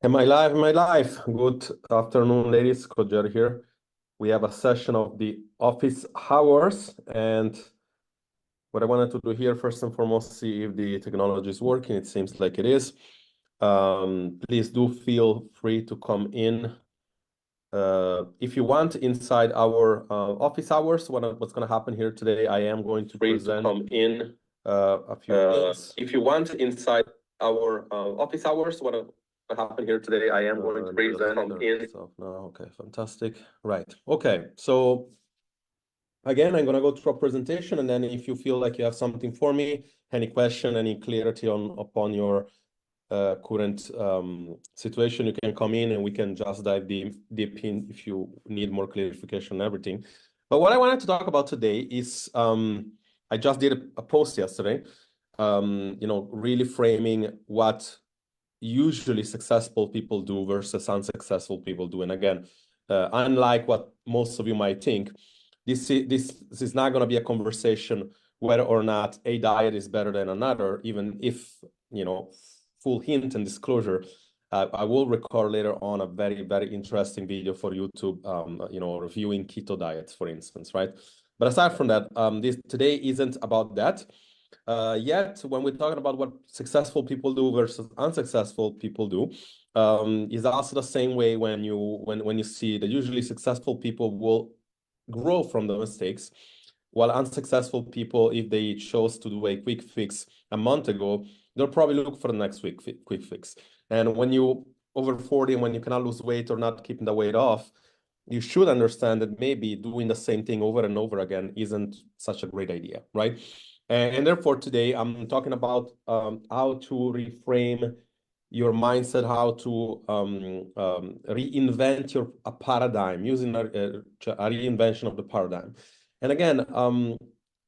Am I live? Am I live? Good afternoon, ladies. Kodjar here. We have a session of the office hours, and what I wanted to do here, first and foremost, see if the technology is working. It seems like it is. Please do feel free to come in. If you want, inside our office hours, what's going to happen here today, I am going to Free to present come in. a few things. If you want, inside our office hours, what happened here today, I am going to present come in. Stuff now. Okay, fantastic. Right. Okay, so again, I'm gonna go through a presentation, and then if you feel like you have something for me, any question, any clarity upon your current situation, you can come in and we can just dive deep in if you need more clarification and everything. But what I wanted to talk about today is I just did a post yesterday, really framing what usually successful people do versus unsuccessful people do. And again, unlike what most of you might think, this is not going to be a conversation whether or not a diet is better than another, even if, full hint and disclosure, I will record later on a very, very interesting video for YouTube, reviewing keto diets, for instance, right? But aside from that, this today isn't about that. Yet, when we're talking about what successful people do versus unsuccessful people do, is also the same way when you see that usually successful people will grow from the mistakes, while unsuccessful people, if they chose to do a quick fix a month ago, they'll probably look for the next week quick fix. And when you over 40 and when you cannot lose weight or not keeping the weight off, you should understand that maybe doing the same thing over and over again isn't such a great idea, right? And therefore, today I'm talking about how to reframe your mindset, how to reinvent your paradigm, using a reinvention of the paradigm. And again,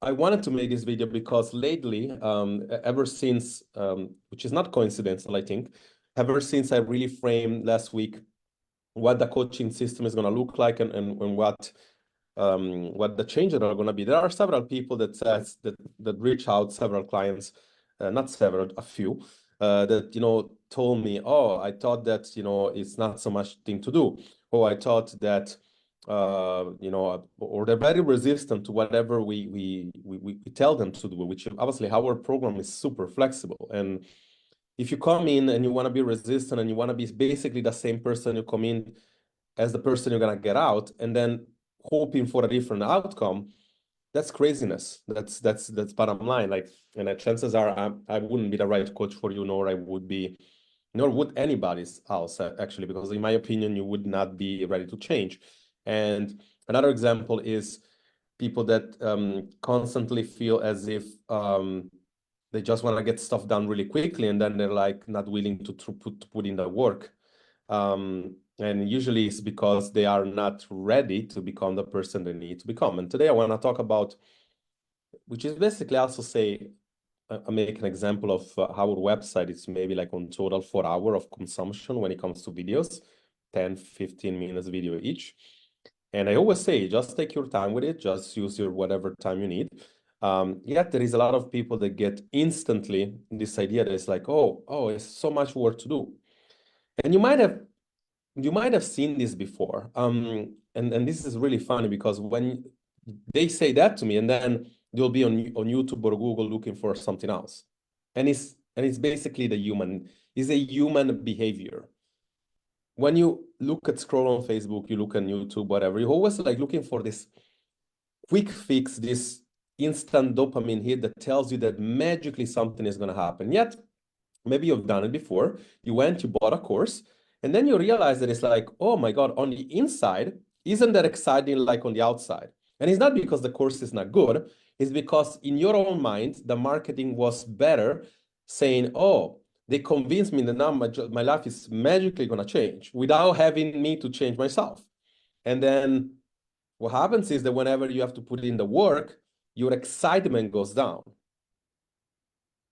I wanted to make this video because lately, ever since, which is not coincidental, I think, ever since I really framed last week what the coaching system is going to look like and what the changes are going to be. There are several people that reach out, several clients, not several, a few, that told me, oh, I thought that it's not so much thing to do. Oh, I thought that or they're very resistant to whatever we tell them to do, which obviously our program is super flexible. And if you come in and you want to be resistant and you want to be basically the same person you come in as the person you're going to get out, and then hoping for a different outcome, that's craziness. That's bottom line. Like, and chances are I wouldn't be the right coach for you, nor would anybody else, actually, because in my opinion, you would not be ready to change. And another example is people that constantly feel as if they just want to get stuff done really quickly, and then they're like not willing to put in the work. And usually it's because they are not ready to become the person they need to become. And today I want to talk about, which is basically also say, I make an example of our website. It's maybe like on total 4 hours of consumption when it comes to videos, 10, 15 minutes video each. And I always say, just take your time with it. Just use your whatever time you need. Yet there is a lot of people that get instantly this idea that it's like, oh, it's so much work to do. And you might have seen this before. And this is really funny because when they say that to me, and then they'll be on YouTube or Google looking for something else. And it's basically is a human behavior. When you look at scroll on Facebook, you look on YouTube, whatever, you're always like looking for this quick fix, this instant dopamine hit that tells you that magically something is going to happen. Yet, maybe you've done it before. You bought a course, and then you realize that it's like, oh my God, on the inside, isn't that exciting like on the outside? And it's not because the course is not good. It's because in your own mind, the marketing was better, saying, oh, they convinced me that now my life is magically going to change without having me to change myself. And then what happens is that whenever you have to put in the work, your excitement goes down.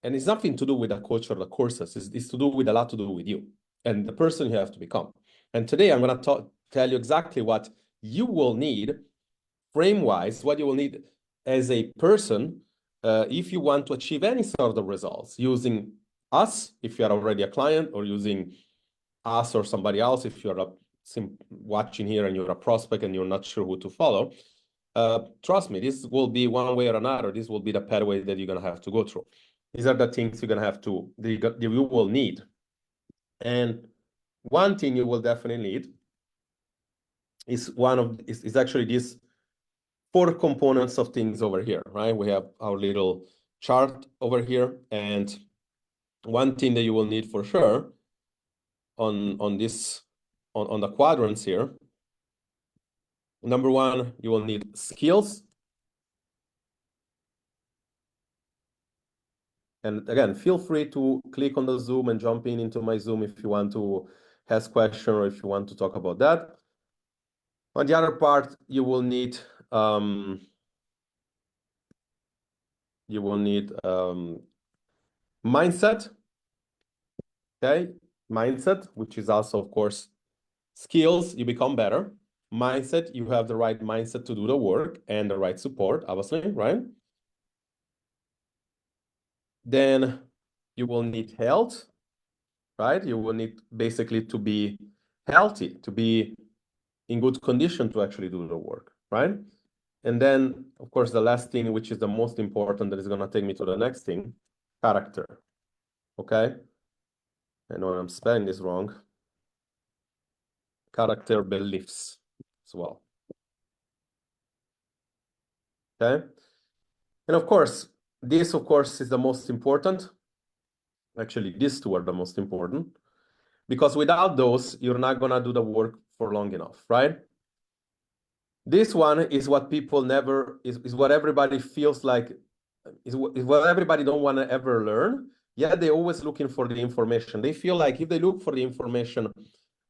And it's nothing to do with the coach or the courses. It's to do with a lot to do with you and the person you have to become. And today I'm going to tell you exactly what you will need frame-wise, what you will need as a person if you want to achieve any sort of results using us, if you are already a client, or using us or somebody else, if you're watching here and you're a prospect and you're not sure who to follow, trust me, this will be one way or another. This will be the pathway that you're going to have to go through. These are the things you're going to have to, you will need. And one thing you will definitely need is actually these 4 components of things over here, right? We have our little chart over here. And one thing that you will need for sure on the quadrants here, number 1, you will need skills. And again, feel free to click on the Zoom and jump into my Zoom if you want to ask questions or if you want to talk about that. On the other part, you will need mindset. Okay, mindset, which is also, of course, skills. You become better. Mindset, you have the right mindset to do the work and the right support, obviously, right? Then you will need health, right? You will need basically to be healthy, to be in good condition to actually do the work, right? And then, of course, the last thing, which is the most important, that is going to take me to the next thing, character, okay? I know I'm spelling this wrong. Character beliefs as well, okay? And of course, this, of course, is the most important. Actually, these 2 are the most important, because without those, you're not going to do the work for long enough, right? This one is what people never, is what everybody feels like, is what everybody don't want to ever learn. Yeah, they're always looking for the information. They feel like if they look for the information,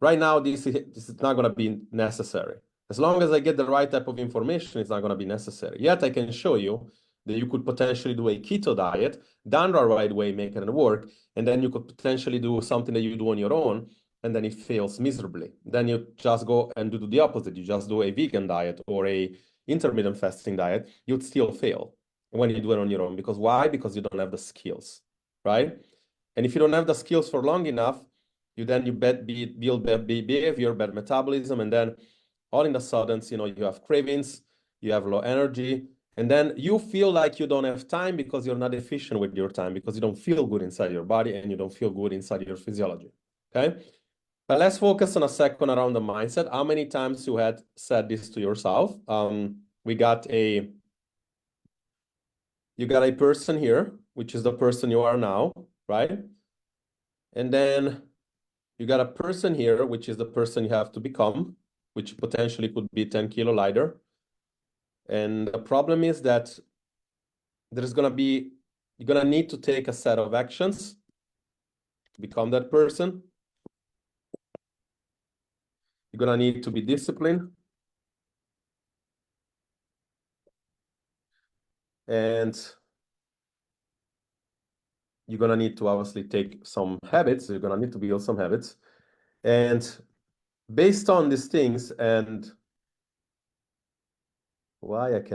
right now, this is not going to be necessary. As long as I get the right type of information, it's not going to be necessary. Yet I can show you that you could potentially do a keto diet, done the right way, make it work, and then you could potentially do something that you do on your own, and then it fails miserably. Then you just go and do the opposite. You just do a vegan diet or a intermittent fasting diet, you'd still fail when you do it on your own. Because why? Because you don't have the skills, right? And if you don't have the skills for long enough, you build bad behavior, bad metabolism, and then all in the sudden, you have cravings, you have low energy, and then you feel like you don't have time because you're not efficient with your time, because you don't feel good inside your body and you don't feel good inside your physiology, okay? But let's focus on a second around the mindset. How many times you had said this to yourself? You got a person here, which is the person you are now, right? And then you got a person here, which is the person you have to become, which potentially could be 10 kilo lighter. And the problem is that you're gonna need to take a set of actions to become that person. You're gonna need to be disciplined. And you're gonna need to obviously take some habits. You're gonna need to build some habits. And based on these things, and why it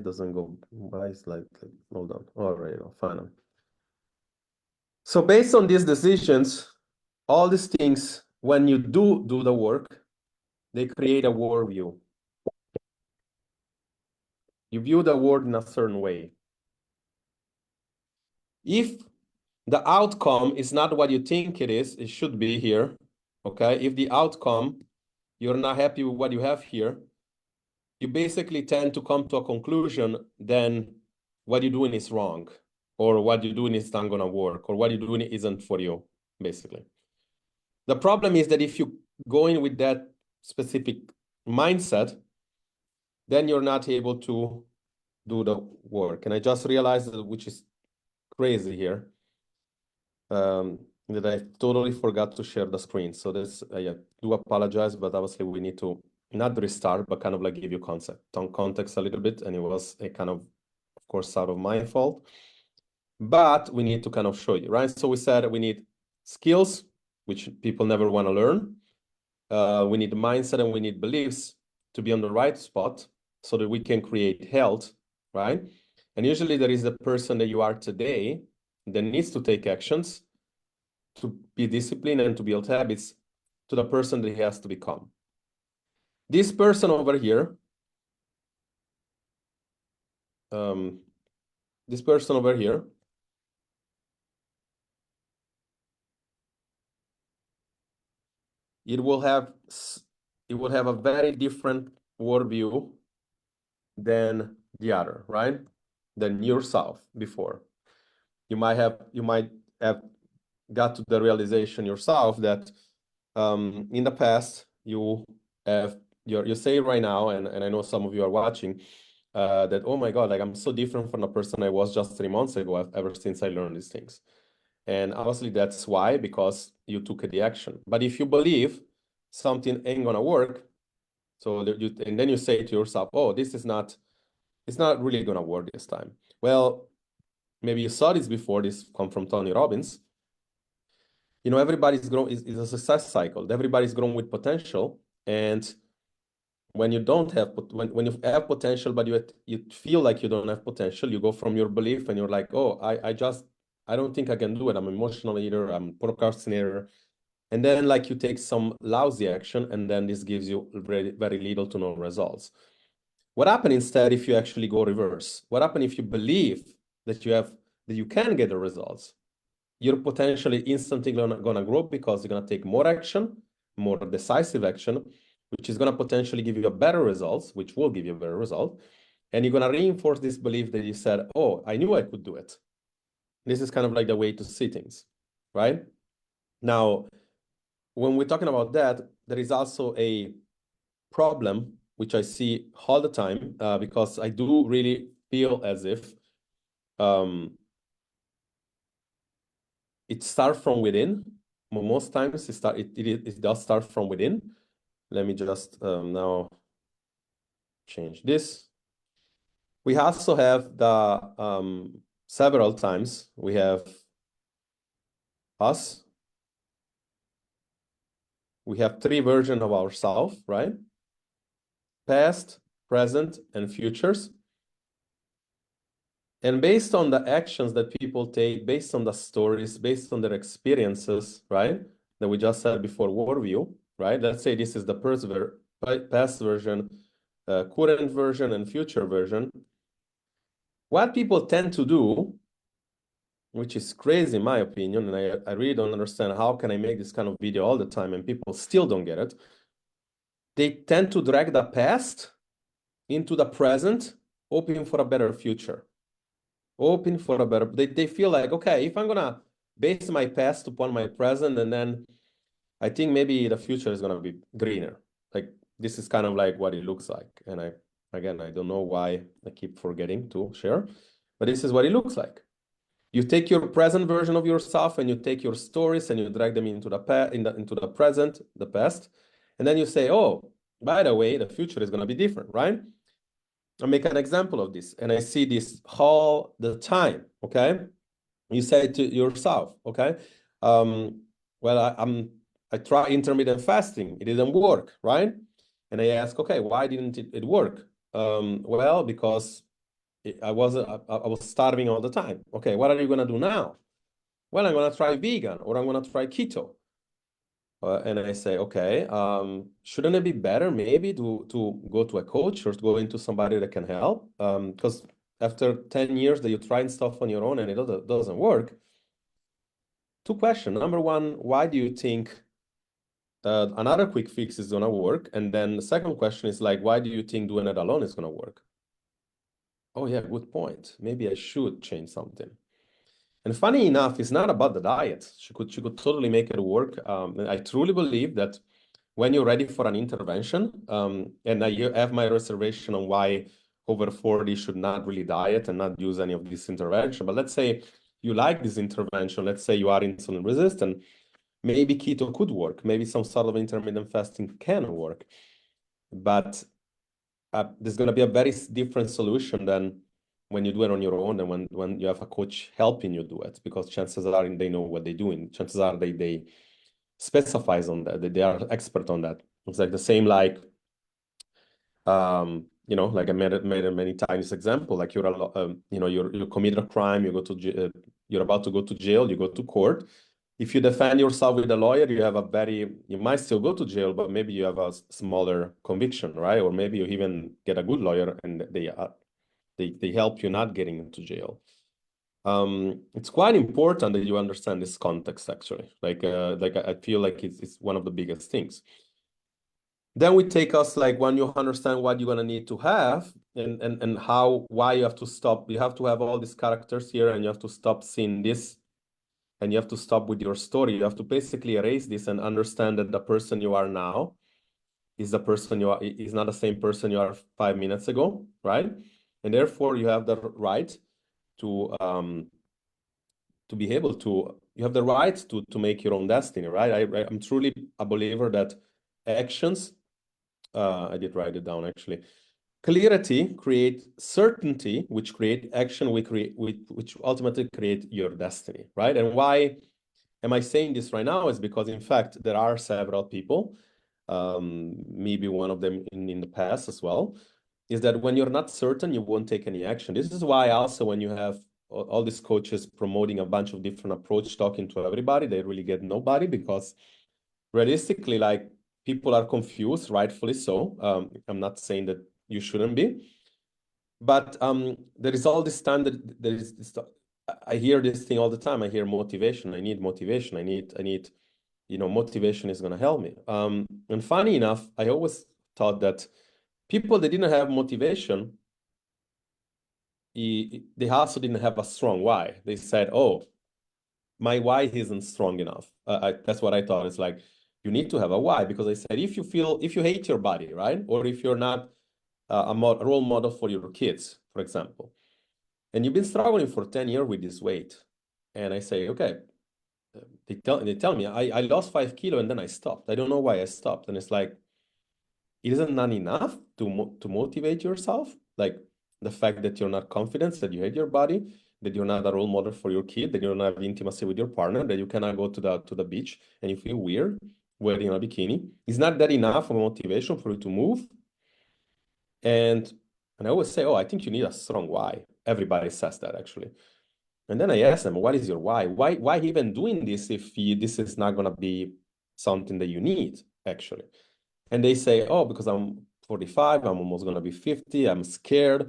doesn't go, why it's like, hold on. All right, finally. So based on these decisions, all these things, when you do the work, they create a worldview. You view the world in a certain way. If the outcome is not what you think it should be here, okay? If the outcome, you're not happy with what you have here, you basically tend to come to a conclusion, then what you're doing is wrong, or what you're doing is not gonna work, or what you're doing isn't for you, basically. The problem is that if you go in with that specific mindset, then you're not able to do the work. And I just realized, which is crazy here, that I totally forgot to share the screen. So this, I do apologize, but obviously we need to not restart, but kind of like give you context a little bit. And it was a kind of course, out of my fault. But we need to kind of show you, right? So we said we need skills, which people never want to learn. We need mindset and we need beliefs to be on the right spot so that we can create health, right? And usually there is the person that you are today that needs to take actions to be disciplined and to build habits to the person that he has to become. This person over here, this person over here, it will have a very different worldview than the other, right? Than yourself before. You might have got to the realization yourself that in the past you say right now, and I know some of you are watching, that, oh my God, like I'm so different from the person I was just 3 months ago, ever since I learned these things. And obviously that's why, because you took the action. But if you believe something ain't gonna work, and then you say to yourself, oh, it's not really gonna work this time. Well, maybe you saw this before, this come from Tony Robbins. Everybody's grown is a success cycle. Everybody's grown with potential. And when you don't have, when you have potential, but you feel like you don't have potential, you go from your belief and you're like, oh, I don't think I can do it. I'm an emotional eater, I'm a procrastinator. And then like you take some lousy action, and then this gives you very, very little to no results. What happens instead if you actually go reverse? What happens if you believe that you can get the results? You're potentially instantly gonna grow, because you're gonna take more action, more decisive action, which is gonna potentially give you a better results, which will give you a better result. And you're gonna reinforce this belief that you said, oh, I knew I could do it. This is kind of like the way to see things, right? Now, when we're talking about that, there is also a problem, which I see all the time, because I do really feel as if it starts from within. Most times it does start from within. Let me just now change this. We also have the several times we have us. We have 3 versions of ourselves, right? Past, present, and futures. And based on the actions that people take, based on the stories, based on their experiences, right? That we just said before, worldview, right? Let's say this is the past version, current version, and future version. What people tend to do, which is crazy in my opinion, and I really don't understand how can I make this kind of video all the time and people still don't get it. They tend to drag the past into the present, hoping for a better future. They feel like, okay, if I'm gonna base my past upon my present, and then I think maybe the future is gonna be greener. Like this is kind of like what it looks like. And I don't know why I keep forgetting to share, but this is what it looks like. You take your present version of yourself and you take your stories and you drag them into the present, the past, and then you say, oh, by the way, the future is gonna be different, right? I'll make an example of this, and I see this all the time, okay? You say to yourself, okay, well, I try intermittent fasting, it didn't work, right? And I ask, okay, why didn't it work? Well, because I was starving all the time. Okay, what are you gonna do now? Well, I'm gonna try vegan, or I'm gonna try keto. And I say, okay, shouldn't it be better maybe to go to a coach or to go into somebody that can help? Because after 10 years that you're trying stuff on your own and it doesn't work. 2 questions. Number one, why do you think another quick fix is gonna work? And then the second question is like, why do you think doing it alone is gonna work? Oh yeah, good point. Maybe I should change something. And funny enough, it's not about the diet. She could totally make it work. I truly believe that when you're ready for an intervention, and I have my reservation on why over 40 should not really diet and not use any of this intervention. But let's say you like this intervention. Let's say you are insulin resistant. Maybe keto could work. Maybe some sort of intermittent fasting can work. But there's going to be a very different solution than when you do it on your own and when you have a coach helping you do it, because chances are they know what they're doing. Chances are they specifies on that they are expert on that. It's like the same like like I made it many times example, like you're you committed a crime, you go to you're about to go to jail, you go to court, if you defend yourself with a lawyer, you might still go to jail, but maybe you have a smaller conviction, right? Or maybe you even get a good lawyer and they help you not getting into jail. It's quite important that you understand this context, actually. Like I feel like it's one of the biggest things. Then we take us like when you understand what you're gonna need to have and why you have to stop. You have to have all these characters here, and you have to stop seeing this, and you have to stop with your story. You have to basically erase this and understand that the person you are now is not the same person you are 5 minutes ago, right? And therefore you have the right to be able to, you have the right to make your own destiny, right? I'm truly a believer that actions, I did write it down actually. Clarity create certainty, which create action, which ultimately create your destiny, right? And why am I saying this right now is because, in fact, there are several people, maybe one of them in the past as well, is that when you're not certain, you won't take any action. This is why also when you have all these coaches promoting a bunch of different approach, talking to everybody, they really get nobody, because realistically, like, people are confused, rightfully so. I'm not saying that you shouldn't be, but there is all this standard. There is this. I hear this thing all the time. I hear motivation. I need motivation. I need. Motivation is going to help me. And funny enough, I always thought that people that didn't have motivation, they also didn't have a strong why. They said, "Oh, my why isn't strong enough." That's what I thought. It's like you need to have a why, because I said if you hate your body, right, or if you're not a role model for your kids, for example, and you've been struggling for 10 years with this weight, and I say, okay, they tell me I lost 5 kilos and then I stopped. I don't know why I stopped, and it's like, isn't that enough to motivate yourself? Like the fact that you're not confident, that you hate your body, that you're not a role model for your kid, that you don't have intimacy with your partner, that you cannot go to the beach and you feel weird wearing a bikini. Is not that enough of a motivation for you to move? And I always say, oh, I think you need a strong why. Everybody says that, actually. And then I ask them, what is your why? Why even doing this if this is not going to be something that you need, actually? And they say, oh, because I'm 45, I'm almost going to be 50, I'm scared,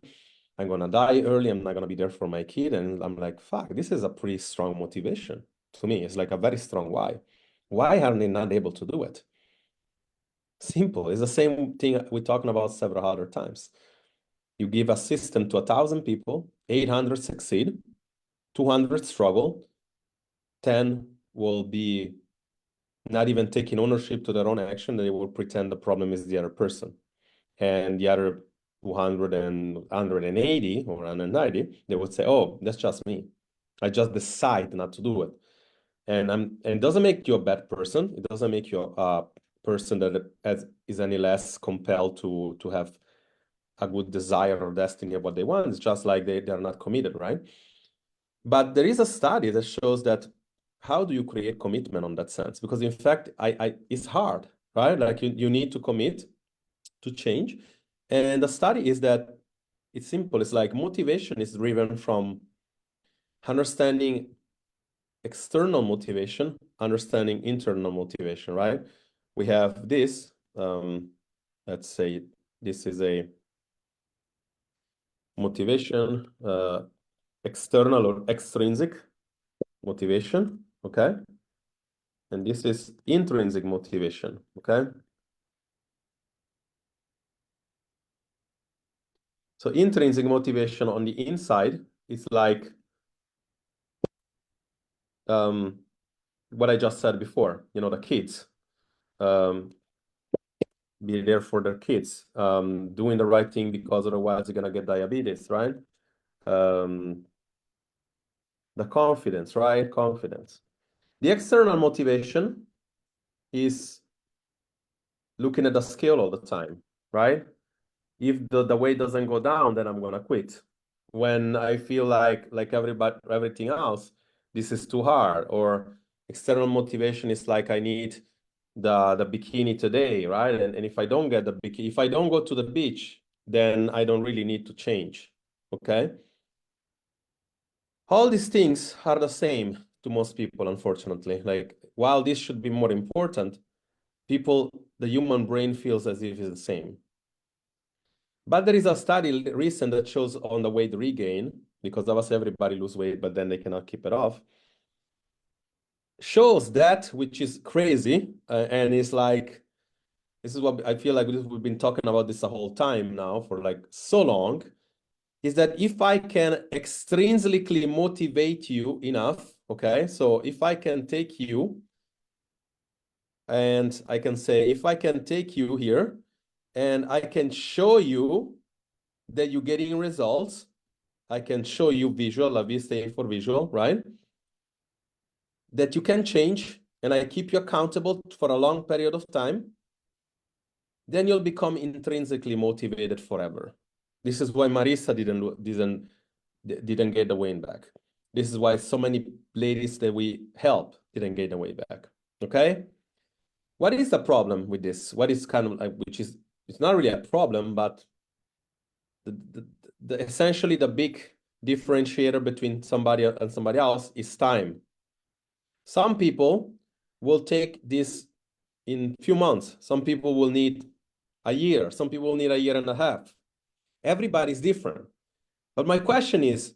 I'm going to die early, I'm not going to be there for my kid. And I'm like, fuck, this is a pretty strong motivation to me. It's like a very strong why. Why are they not able to do it? Simple. It's the same thing we're talking about several other times. You give a system to 1,000 people, 800 succeed, 200 struggle, 10 will be not even taking ownership to their own action. They will pretend the problem is the other person. And the other 200 and 180 or 190, they would say, oh, that's just me. I just decide not to do it. And it doesn't make you a bad person. It doesn't make you a person that is any less compelled to have a good desire or destiny of what they want. It's just like they're not committed, right? But there is a study that shows that how do you create commitment on that sense? Because in fact, it's hard, right? Like you need to commit to change. And the study is that it's simple. It's like motivation is driven from understanding external motivation, understanding internal motivation, right? We have this, let's say this is a motivation, external or extrinsic motivation, okay? And this is intrinsic motivation, okay? So intrinsic motivation on the inside is like what I just said before, the kids, be there for their kids, doing the right thing because otherwise they're gonna get diabetes, right? The confidence, right? Confidence. The external motivation is looking at the scale all the time, right? If the weight doesn't go down, then I'm gonna quit. When I feel like everything else, this is too hard. Or external motivation is like I need the bikini today, right? And if I don't get the bikini, if I don't go to the beach, then I don't really need to change. Okay. All these things are the same. to most people, unfortunately. Like, while this should be more important, people, the human brain feels as if it's the same. But there is a study recent that shows on the weight regain, because obviously everybody lose weight, but then they cannot keep it off, shows that, which is crazy, and it's like, this is what I feel like we've been talking about this the whole time now for like so long, is that if I can extrinsically motivate you enough, okay? So if I can take you and I can say, if I can take you here and I can show you that you're getting results, I can show you visual, la vista for visual, right? That you can change and I keep you accountable for a long period of time, then you'll become intrinsically motivated forever. This is why Marisa didn't get the weight back. This is why so many ladies that we help didn't get the weight back. Okay? What is the problem with this? What is kind of like, which is, it's not really a problem, but essentially the big differentiator between somebody and somebody else is time. Some people will take this in few months. Some people will need a year. Some people will need a year and a half. Everybody's different. But my question is,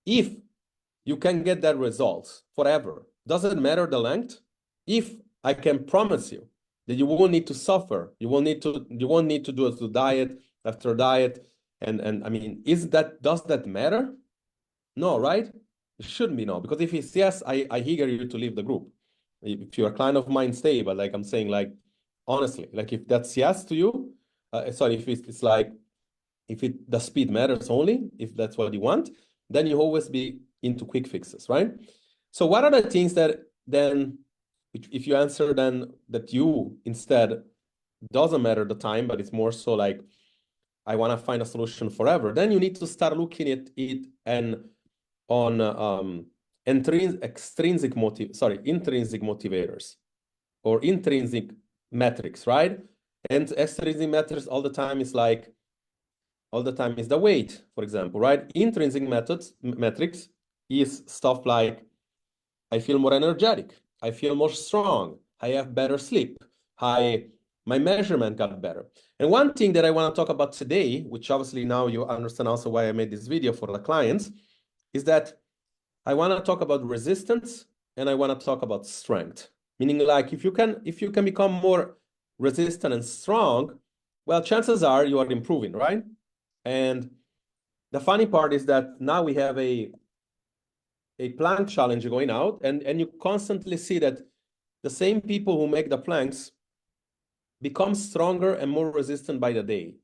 if you can get that results forever, doesn't matter the length. If I can promise you that you won't need to suffer, you won't need to do a diet after diet, and I mean, does that matter? No, right? It shouldn't be no, because if it's yes, I eager you to leave the group. If you're a client of mine, stay. But like I'm saying, like honestly, like if that's yes to you, sorry, if it's like if the speed matters only, if that's what you want, then you always be into quick fixes, right? So what are the things that then, if you answer then that you instead doesn't matter the time, but it's more so like I want to find a solution forever, then you need to start looking at it and on intrinsic motivators or intrinsic metrics, right? And extrinsic metrics all the time is the weight, for example, right? Intrinsic metrics is stuff like I feel more energetic, I feel more strong, I have better sleep, my measurement got better. And one thing that I want to talk about today, which obviously now you understand also why I made this video for the clients, is that I want to talk about resistance and I want to talk about strength. Meaning, like, if you can become more resistant and strong, well, chances are you are improving, right? And the funny part is that now we have a plank challenge going out, and you constantly see that the same people who make the planks become stronger and more resistant by the day.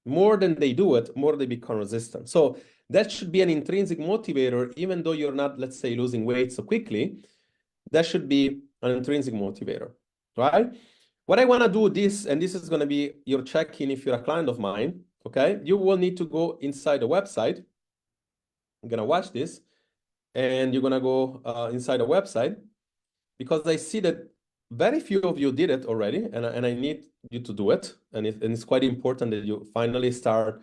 More than they do it, more they become resistant. So that should be an intrinsic motivator, even though you're not, let's say, losing weight so quickly. That should be an intrinsic motivator, right? What I want to do this, and this is going to be your check-in if you're a client of mine, okay? You will need to go inside the website. I'm going to watch this, and you're going to go inside the website, because I see that very few of you did it already, and I need you to do it. And it's quite important that you finally start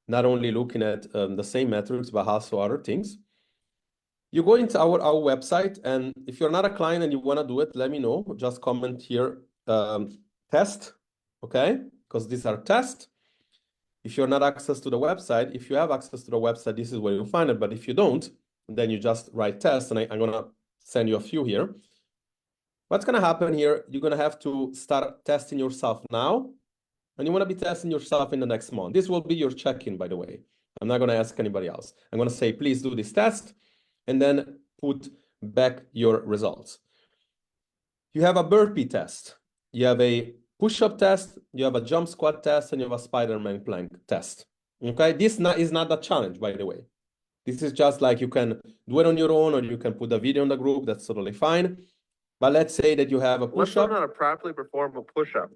not only looking at the same metrics, but also other things. You go into our website, and if you're not a client and you want to do it, let me know. Just comment here, test, okay? Because these are tests. If you're not access to the website, if you have access to the website, this is where you'll find it. But if you don't, then you just write test, and I'm going to send you a few here. What's going to happen here, you're going to have to start testing yourself now, and you want to be testing yourself in the next month. This will be your check-in, by the way. I'm not going to ask anybody else. I'm going to say, please do this test, and then put back your results. You have a burpee test. You have a push-up test. You have a jump squat test, and you have a Spider-Man plank test. Okay, this is not a challenge, by the way. This is just like you can do it on your own, or you can put a video in the group. That's totally fine. But let's say that you have a Let's push-up. learn how to properly perform a push-up.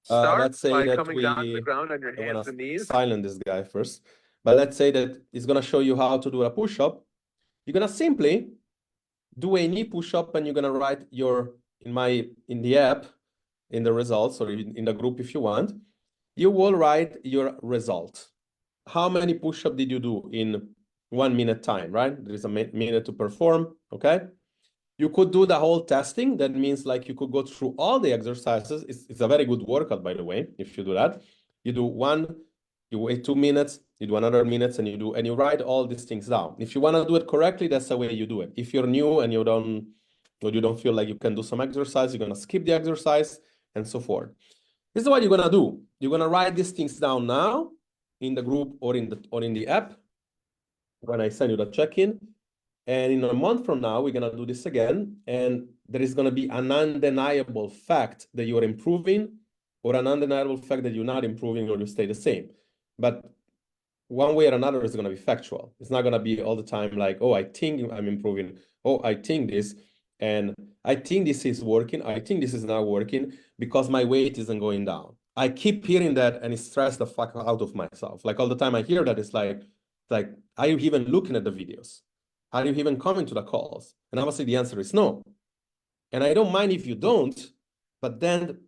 Start Let's say by that coming down to the ground on your hands and knees. Silence this guy first. But let's say that it's gonna show you how to do a push-up. You're gonna simply do a knee push-up, and you're gonna write in the app, in the results, or in the group if you want. You will write your result. How many push-ups did you do in 1 minute time, right? There is a minute to perform, okay? You could do the whole testing. That means like you could go through all the exercises. It's a very good workout, by the way, if you do that. You do one, you wait 2 minutes, you do another minutes, and you write all these things down. If you want to do it correctly, that's the way you do it. If you're new and you don't feel like you can do some exercise, you're gonna skip the exercise and so forth. This is what you're gonna do. You're gonna write these things down now in the group or in the app when I send you the check-in. And in a month from now, we're gonna do this again, and there is gonna be an undeniable fact that you're improving, or an undeniable fact that you're not improving or you stay the same. But one way or another is gonna be factual. It's not gonna be all the time like, oh, I think I'm improving. Oh, I think this, and I think this is working. I think this is not working because my weight isn't going down. I keep hearing that and it stressed the fuck out of myself. Like all the time I hear that, it's like, are you even looking at the videos? Are you even coming to the calls? And obviously the answer is no. And I don't mind if you don't, but then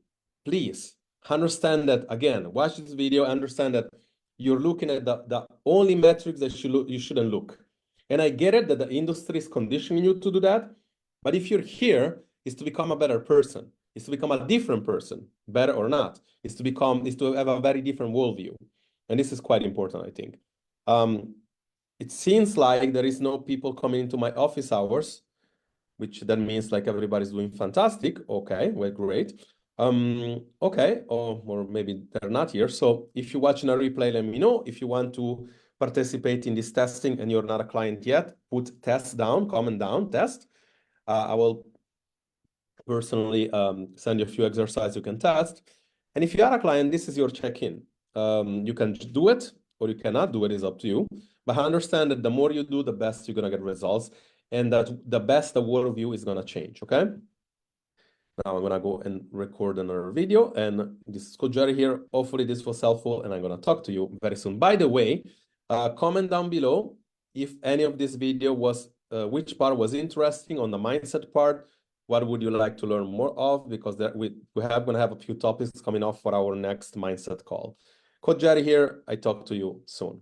please understand that, again, watch this video, understand that you're looking at the only metrics that you shouldn't look. And I get it that the industry is conditioning you to do that, but if you're here, it's to become a better person. It's to become a different person, better or not. It's to have a very different worldview. And this is quite important, I think. It seems like there is no people coming into my office hours, which then means like everybody's doing fantastic. Okay, well, great. Okay, or maybe they're not here. So if you're watching a replay, let me know. If you want to participate in this testing and you're not a client yet, put test down, comment down, test. I will personally send you a few exercises you can test. And if you are a client, this is your check-in. You can do it or you cannot do it, is up to you. But understand that the more you do, the best you're gonna get results, and that the best the worldview is gonna change, okay? Now I'm gonna go and record another video, and this is Coach Jerry here. Hopefully this was helpful, and I'm gonna talk to you very soon. By the way, comment down below if any of this video was, which part was interesting on the mindset part. What would you like to learn more of? Because we're gonna have a few topics coming up for our next mindset call. Coach Jerry here. I talk to you soon.